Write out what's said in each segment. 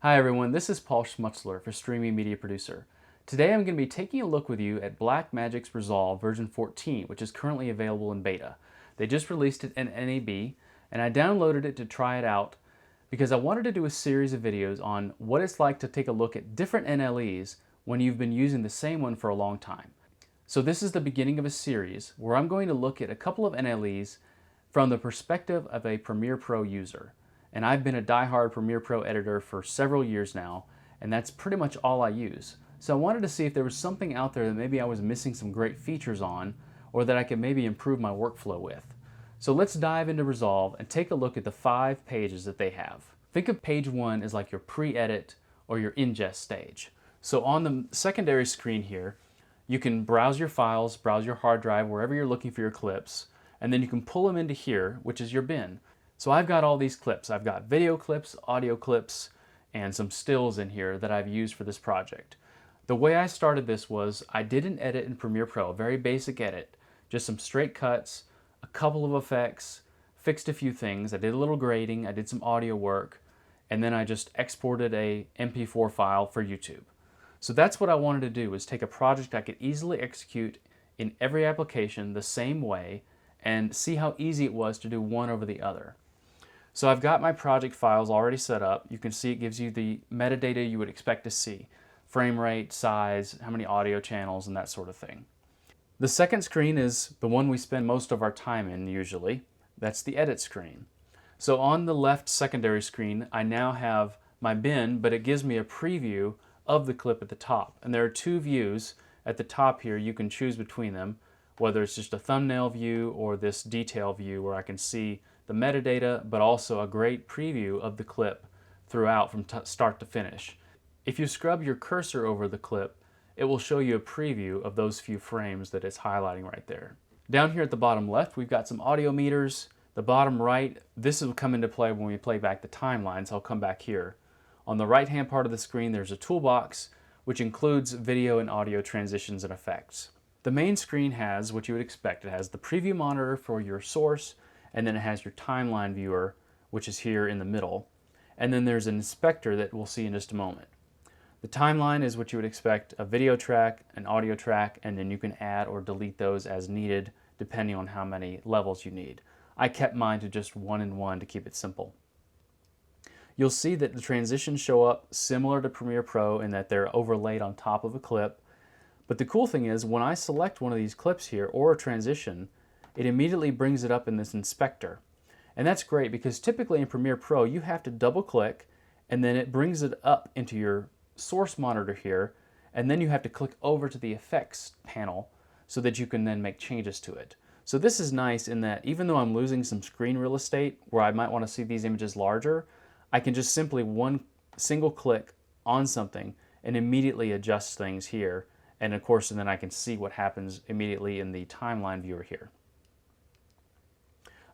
Hi everyone, this is Paul Schmutzler for Streaming Media Producer. Today I'm going to be taking a look with you at Blackmagic's Resolve version 14, which is currently available in beta. They just released it in NAB, and I downloaded it to try it out because I wanted to do a series of videos on what it's like to take a look at different NLEs when you've been using the same one for a long time. So this is the beginning of a series where I'm going to look at a couple of NLEs from the perspective of a Premiere Pro user. And I've been a die-hard Premiere Pro editor for several years now, and that's pretty much all I use. So I wanted to see if there was something out there that maybe I was missing some great features on, or that I could maybe improve my workflow with. So let's dive into Resolve and take a look at the 5 pages that they have. Think of page 1 as like your pre-edit or your ingest stage. So on the secondary screen here, you can browse your files, browse your hard drive, wherever you're looking for your clips, and then you can pull them into here, which is your bin. So I've got all these clips. I've got video clips, audio clips, and some stills in here that I've used for this project. The way I started this was I did an edit in Premiere Pro, a very basic edit, just some straight cuts, a couple of effects, fixed a few things. I did a little grading, I did some audio work, and then I just exported a MP4 file for YouTube. So that's what I wanted to do, was take a project I could easily execute in every application the same way and see how easy it was to do one over the other. So I've got my project files already set up. You can see it gives you the metadata you would expect to see. Frame rate, size, how many audio channels, and that sort of thing. The second screen is the one we spend most of our time in usually. That's the edit screen. So on the left secondary screen, I now have my bin, but it gives me a preview of the clip at the top. And there are 2 views at the top here. You can choose between them, whether it's just a thumbnail view or this detail view where I can see the metadata, but also a great preview of the clip throughout from start to finish. If you scrub your cursor over the clip, it will show you a preview of those few frames that it's highlighting right there. Down here at the bottom left, we've got some audio meters. The bottom right, this will come into play when we play back the timeline, so I'll come back here. On the right-hand part of the screen, there's a toolbox, which includes video and audio transitions and effects. The main screen has what you would expect. It has the preview monitor for your source, and then it has your timeline viewer, which is here in the middle. And then there's an inspector that we'll see in just a moment. The timeline is what you would expect, a video track, an audio track, and then you can add or delete those as needed depending on how many levels you need. I kept mine to just 1 and 1 to keep it simple. You'll see that the transitions show up similar to Premiere Pro in that they're overlaid on top of a clip. But the cool thing is when I select one of these clips here or a transition, it immediately brings it up in this inspector. And that's great because typically in Premiere Pro you have to double click and then it brings it up into your source monitor here, and then you have to click over to the effects panel so that you can then make changes to it. So this is nice in that even though I'm losing some screen real estate where I might want to see these images larger, I can just simply one single click on something and immediately adjust things here. And of course, then I can see what happens immediately in the timeline viewer here.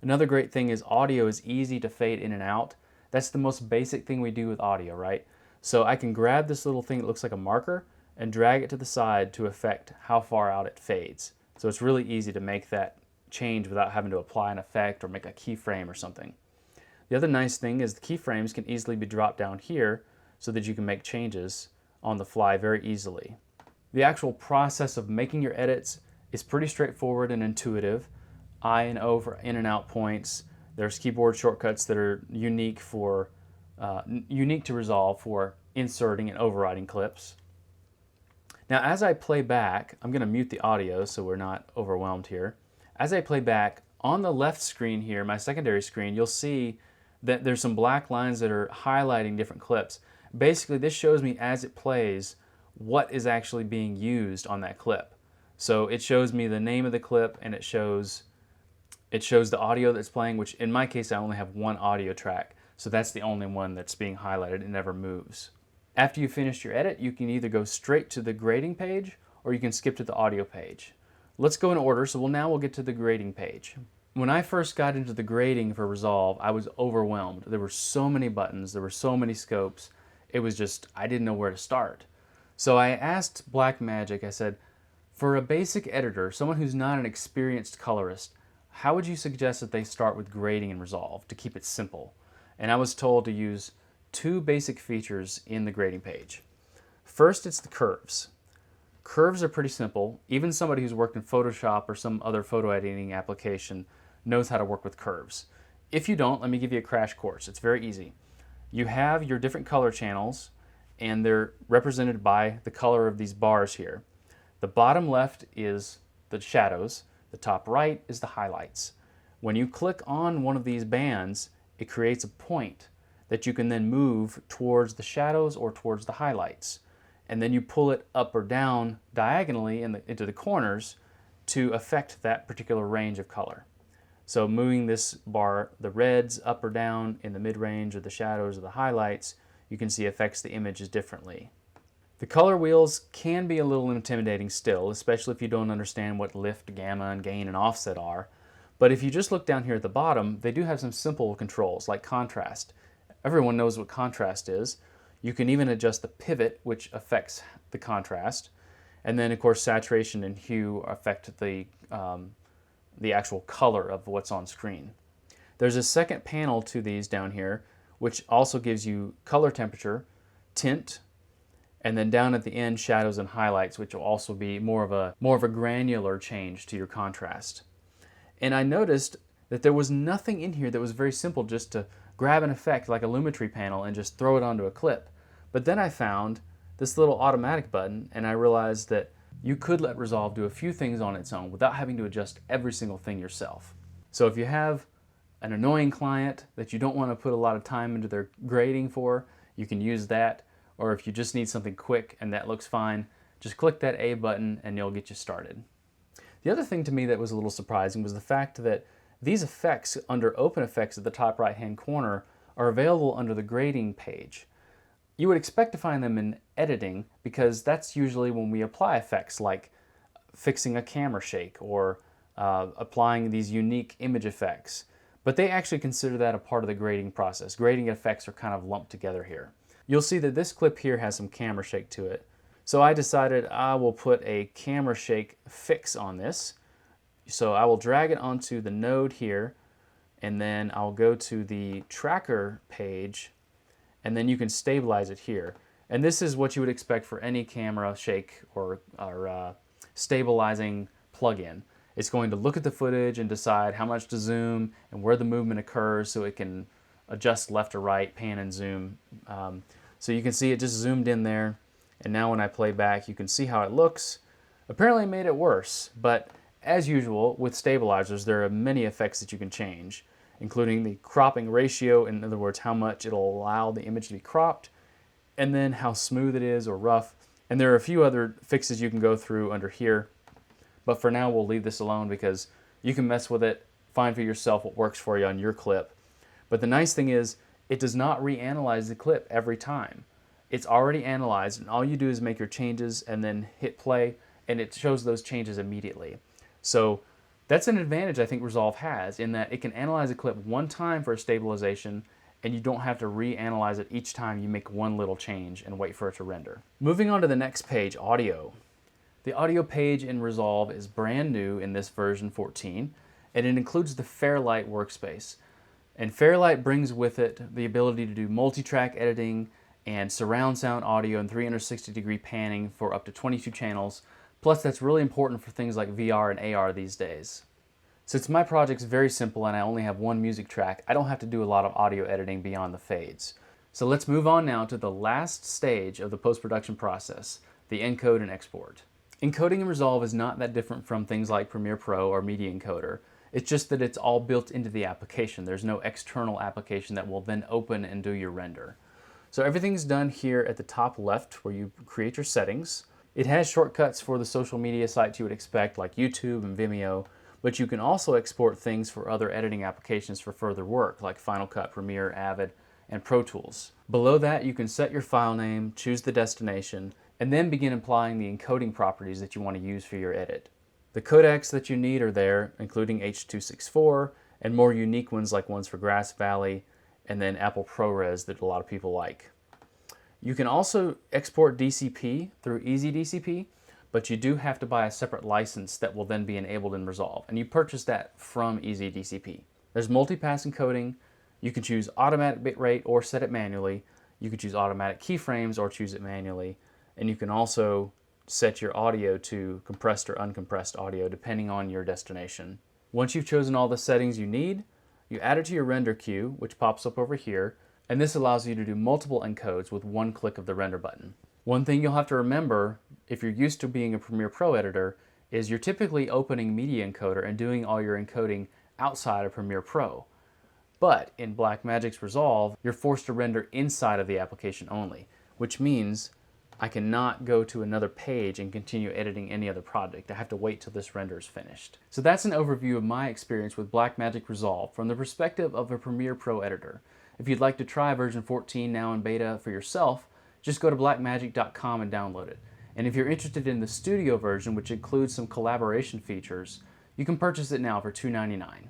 Another great thing is audio is easy to fade in and out. That's the most basic thing we do with audio, right? So I can grab this little thing that looks like a marker and drag it to the side to affect how far out it fades. So it's really easy to make that change without having to apply an effect or make a keyframe or something. The other nice thing is the keyframes can easily be dropped down here so that you can make changes on the fly very easily. The actual process of making your edits is pretty straightforward and intuitive. I and O for in and out points. There's keyboard shortcuts that are unique to Resolve for inserting and overriding clips. Now as I play back, I'm going to mute the audio so we're not overwhelmed here. As I play back, on the left screen here, my secondary screen, you'll see that there's some black lines that are highlighting different clips. Basically this shows me as it plays what is actually being used on that clip. So it shows me the name of the clip and it shows the audio that's playing, which in my case I only have 1 audio track, so that's the only one that's being highlighted. It never moves. After you finish your edit, you can either go straight to the grading page or you can skip to the audio page. Let's go in order, so we'll get to the grading page. When I first got into the grading for Resolve, I was overwhelmed. There were so many buttons, there were so many scopes, it was just, I didn't know where to start. So I asked Blackmagic, I said, for a basic editor, someone who's not an experienced colorist, how would you suggest that they start with grading in Resolve to keep it simple? And I was told to use two basic features in the grading page. First, it's the curves. Curves are pretty simple. Even somebody who's worked in Photoshop or some other photo editing application knows how to work with curves. If you don't, let me give you a crash course. It's very easy. You have your different color channels, and they're represented by the color of these bars here. The bottom left is the shadows. The top right is the highlights. When you click on one of these bands, it creates a point that you can then move towards the shadows or towards the highlights. And then you pull it up or down diagonally into the corners to affect that particular range of color. So moving this bar, the reds up or down in the mid-range or the shadows or the highlights, you can see affects the images differently. The color wheels can be a little intimidating still, especially if you don't understand what lift, gamma, and gain and offset are. But if you just look down here at the bottom, they do have some simple controls like contrast. Everyone knows what contrast is. You can even adjust the pivot, which affects the contrast. And then, of course, saturation and hue affect the actual color of what's on screen. There's a second panel to these down here, which also gives you color temperature, tint, and then down at the end, shadows and highlights, which will also be more of a granular change to your contrast. And I noticed that there was nothing in here that was very simple just to grab an effect like a Lumetri panel and just throw it onto a clip. But then I found this little automatic button, and I realized that you could let Resolve do a few things on its own without having to adjust every single thing yourself. So if you have an annoying client that you don't want to put a lot of time into their grading for, you can use that. Or if you just need something quick and that looks fine, just click that A button and it'll get you started. The other thing to me that was a little surprising was the fact that these effects under Open Effects at the top right-hand corner are available under the grading page. You would expect to find them in editing because that's usually when we apply effects like fixing a camera shake or applying these unique image effects. But they actually consider that a part of the grading process. Grading effects are kind of lumped together here. You'll see that this clip here has some camera shake to it. So I decided I will put a camera shake fix on this. So I will drag it onto the node here, and then I'll go to the tracker page, and then you can stabilize it here. And this is what you would expect for any camera shake or stabilizing plugin. It's going to look at the footage and decide how much to zoom and where the movement occurs so it can adjust left or right, pan and zoom. So you can see it just zoomed in there, and now when I play back you can see how it looks. Apparently it made it worse, but as usual with stabilizers there are many effects that you can change, including the cropping ratio, in other words how much it'll allow the image to be cropped, and then how smooth it is or rough. And there are a few other fixes you can go through under here, but for now we'll leave this alone because you can mess with it, find for yourself what works for you on your clip. But the nice thing is it does not reanalyze the clip every time. It's already analyzed, and all you do is make your changes and then hit play, and it shows those changes immediately. So that's an advantage I think Resolve has, in that it can analyze a clip one time for a stabilization, and you don't have to reanalyze it each time you make one little change and wait for it to render. Moving on to the next page, audio. The audio page in Resolve is brand new in this version 14, and it includes the Fairlight workspace. And Fairlight brings with it the ability to do multi-track editing and surround sound audio and 360-degree panning for up to 22 channels. Plus, that's really important for things like VR and AR these days. Since my project's very simple and I only have one music track, I don't have to do a lot of audio editing beyond the fades. So let's move on now to the last stage of the post-production process, the encode and export. Encoding in Resolve is not that different from things like Premiere Pro or Media Encoder. It's just that it's all built into the application. There's no external application that will then open and do your render. So everything's done here at the top left where you create your settings. It has shortcuts for the social media sites you would expect like YouTube and Vimeo, but you can also export things for other editing applications for further work like Final Cut, Premiere, Avid, and Pro Tools. Below that you can set your file name, choose the destination, and then begin applying the encoding properties that you want to use for your edit. The codecs that you need are there, including H.264 and more unique ones like ones for Grass Valley and then Apple ProRes that a lot of people like. You can also export DCP through EasyDCP, but you do have to buy a separate license that will then be enabled in Resolve, and you purchase that from EasyDCP. There's multipass encoding. You can choose automatic bitrate or set it manually. You could choose automatic keyframes or choose it manually. And you can also set your audio to compressed or uncompressed audio depending on your destination. Once you've chosen all the settings you need, you add it to your render queue, which pops up over here, and this allows you to do multiple encodes with one click of the render button. One thing you'll have to remember if you're used to being a Premiere Pro editor is you're typically opening Media Encoder and doing all your encoding outside of Premiere Pro. But in Blackmagic's Resolve, you're forced to render inside of the application only, which means I cannot go to another page and continue editing any other project. I have to wait till this render is finished. So that's an overview of my experience with Blackmagic Resolve from the perspective of a Premiere Pro editor. If you'd like to try version 14 now in beta for yourself, just go to blackmagic.com and download it. And if you're interested in the studio version, which includes some collaboration features, you can purchase it now for $2.99.